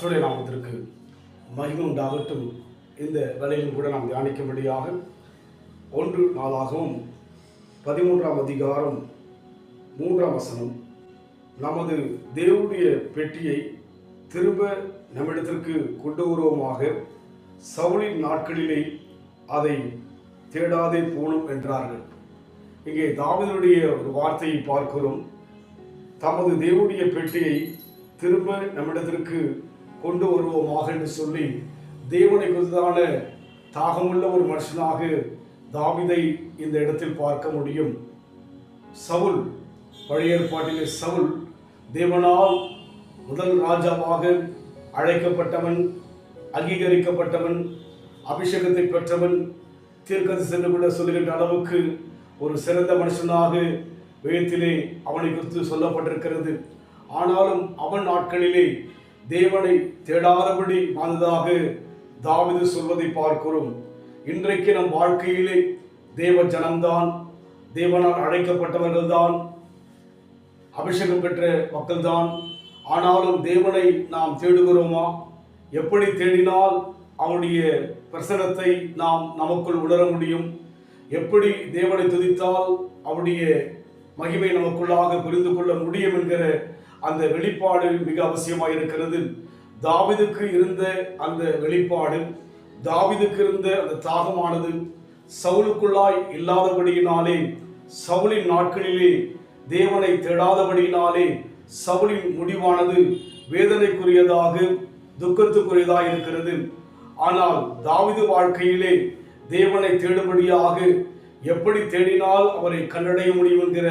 கர்த்தருடைய நாமத்திற்கு மகிமை உண்டாகட்டும். இந்த வேளையிலும் கூட நாம் தியானிக்கும்படியாக 1 நாளாகவும் 13ஆம் அதிகாரம் 3ஆம் வசனம், நமது தேவனுடைய பெட்டியை திரும்ப நம்மிடத்திற்கு கொண்டு வருவோமாக, சவுலின் நாட்களிலே அதை தேடாதே போனும் என்றார்கள். இங்கே தாவீதுடைய ஒரு வார்த்தையை பார்க்கிறோம். தமது தேவனுடைய பெட்டியை திரும்ப நம்மிடத்திற்கு கொண்டு வருவோமாக என்று சொல்லி தேவனை குறித்தான தாகமுள்ள ஒரு மனுஷனாக தாவீதை இந்த இடத்தில் பார்க்க முடியும். சவுல், பழைய ஏற்பாட்டிலே சவுல் தேவனால் முதல் ராஜாவாக அழைக்கப்பட்டவன், அங்கீகரிக்கப்பட்டவன், அபிஷேகத்தை பெற்றவன், தீர்க்கதரிசி கூட சொல்லுகின்ற அளவுக்கு ஒரு சிறந்த மனுஷனாக வேதத்திலே அவனை குறித்து சொல்லப்பட்டிருக்கிறது. ஆனாலும் அவன் நாட்களிலே தேவனை தேடாதபடி வாழ்ந்ததாக தாவீது சொல்வதை பார்க்கிறோம். இன்றைக்கு நம் வாழ்க்கையிலே தேவ ஜனம்தான், தேவனால் அழைக்கப்பட்டவர்கள்தான், அபிஷேகம் பெற்ற மக்கள்தான். ஆனாலும் தேவனை நாம் தேடுகிறோமா? எப்படி தேடினால் அவனுடைய பிரசனத்தை நாம் நமக்குள் உணர முடியும்? எப்படி தேவனை துதித்தால் அவருடைய மகிமை நமக்குள்ளாக புரிந்து கொள்ள முடியும் என்கிற அந்த வெளிப்பாடு மிக அவசியமாக இருக்கிறது. தாவீதுக்கு இருந்த அந்த வெளிப்பாடு, தாவீதுக்கு இருந்த அந்த தாகமானது சவுலுக்குள்ளாய் இல்லாதபடியினாலே, சவுலின் நாட்களிலே தேவனை தேடாதபடியினாலே சவுலின் முடிவானது வேதனைக்குரியதாக, துக்கத்துக்குரியதாக இருக்கிறது. ஆனால் தாவீது வாழ்க்கையிலே தேவனை தேடும்படியாக எப்படி தேடினால் அவரை கண்டடைய முடியும் என்கிற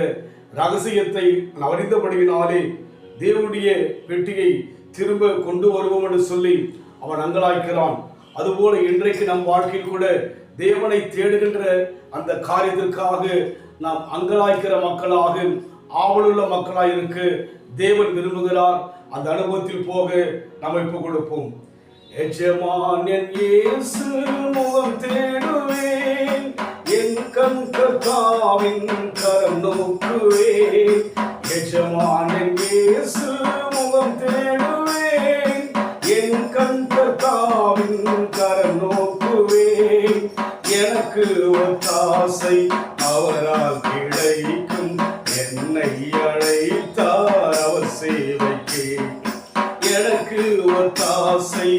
ரகசியத்தை அறிந்தபடியினாலே தேவனுடைய பெட்டியை திரும்ப கொண்டு வருவோம் என்று சொல்லி அவன் அங்கலாய்க்கிறான். அதுபோல இன்றைக்கு நம் வாழ்க்கையில் கூட தேவனை தேடுகின்ற அந்த காரியத்திற்காக நாம் அங்கலாய்க்கிற மக்களாக, ஆவலுள்ள மக்களாக இருக்க தேவன் விரும்புகிறார். அந்த அனுபவத்தில் போக நாம் இப்போ கொடுப்போம். எஜமானன் இயேசு முகம் தேடுவேன், என் கண் கர்த்தாவின் கரம் நோக்குவேன். எஜமானன் இயேசு முகம் தேடுவேன், என் கண் கர்த்தாவின் கரம் நோக்குவேன். எனக்கு ஒத்தாசை அவரால் கிடைக்கும், என்னை அழைத்தார் அவர் சேவைக்கே. எனக்கு ஒத்தாசை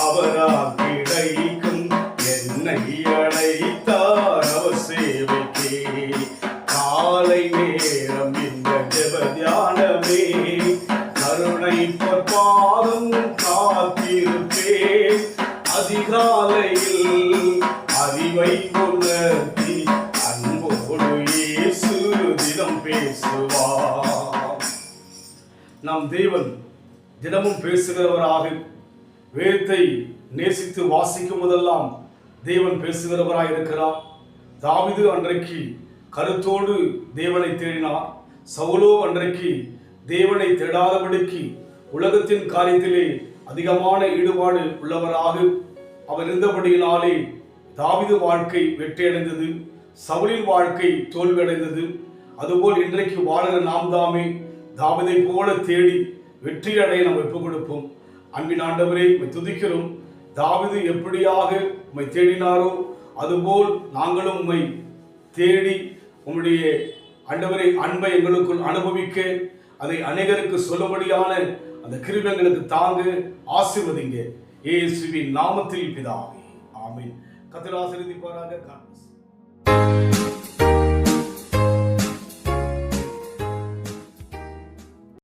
அவரால் கிடைக்கும், என்னை அழைத்தார் அவர் சேவைக்கே. காலை நேரம் இந்த ஜெப தியானமே, கருணை பாதம் காத்திருப்பேன். அதிகாலையில் அறிவை உணர்த்தி அன்போடு இயேசு தினம் பேசுவார். நம் தேவன் தினமும் பேசுகிறவராக, வேதத்தை நேசித்து வாசிக்கும் போதெல்லாம் தேவன் பேசுகிறவராக இருக்கிறார். தாவீது அன்றைக்கு கருத்தோடு தேவனை தேடினார். சவுலோ அன்றைக்கு தேவனை தேடாதபடிக்கு உலகத்தின் காரியத்திலே அதிகமான ஈடுபாடு உள்ளவராக அவர் இருந்தபடியினாலே தாவீது வாழ்க்கை வெற்றியடைந்தது, சவுலின் வாழ்க்கை தோல்வியடைந்தது. அதுபோல் இன்றைக்கு வாழுகிற நாம் தாமே தாவீதை போல தேடி வெற்றி அடைய நாம் ஒப்புக் கொடுப்போம். அன்பின் ஆண்டவரே, உம்மை துதிக்கிறோம். தாவீது எப்படியாக உம்மை தேடினாரோ அதுபோல் நாங்களும் உம்மை தேடி உம்முடைய ஆண்டவரை அன்பை எங்களுக்குள் அனுபவிக்க, அதை அநேகருக்கு சொல்லும்படியான அந்த கிருபை எங்களுக்கு தாங்க, ஆசீர்வதிங்க. இயேசுவின் நாமத்தில் பிதாவே, ஆமென். கர்த்தர் ஆசீர்வதிப்பாராக.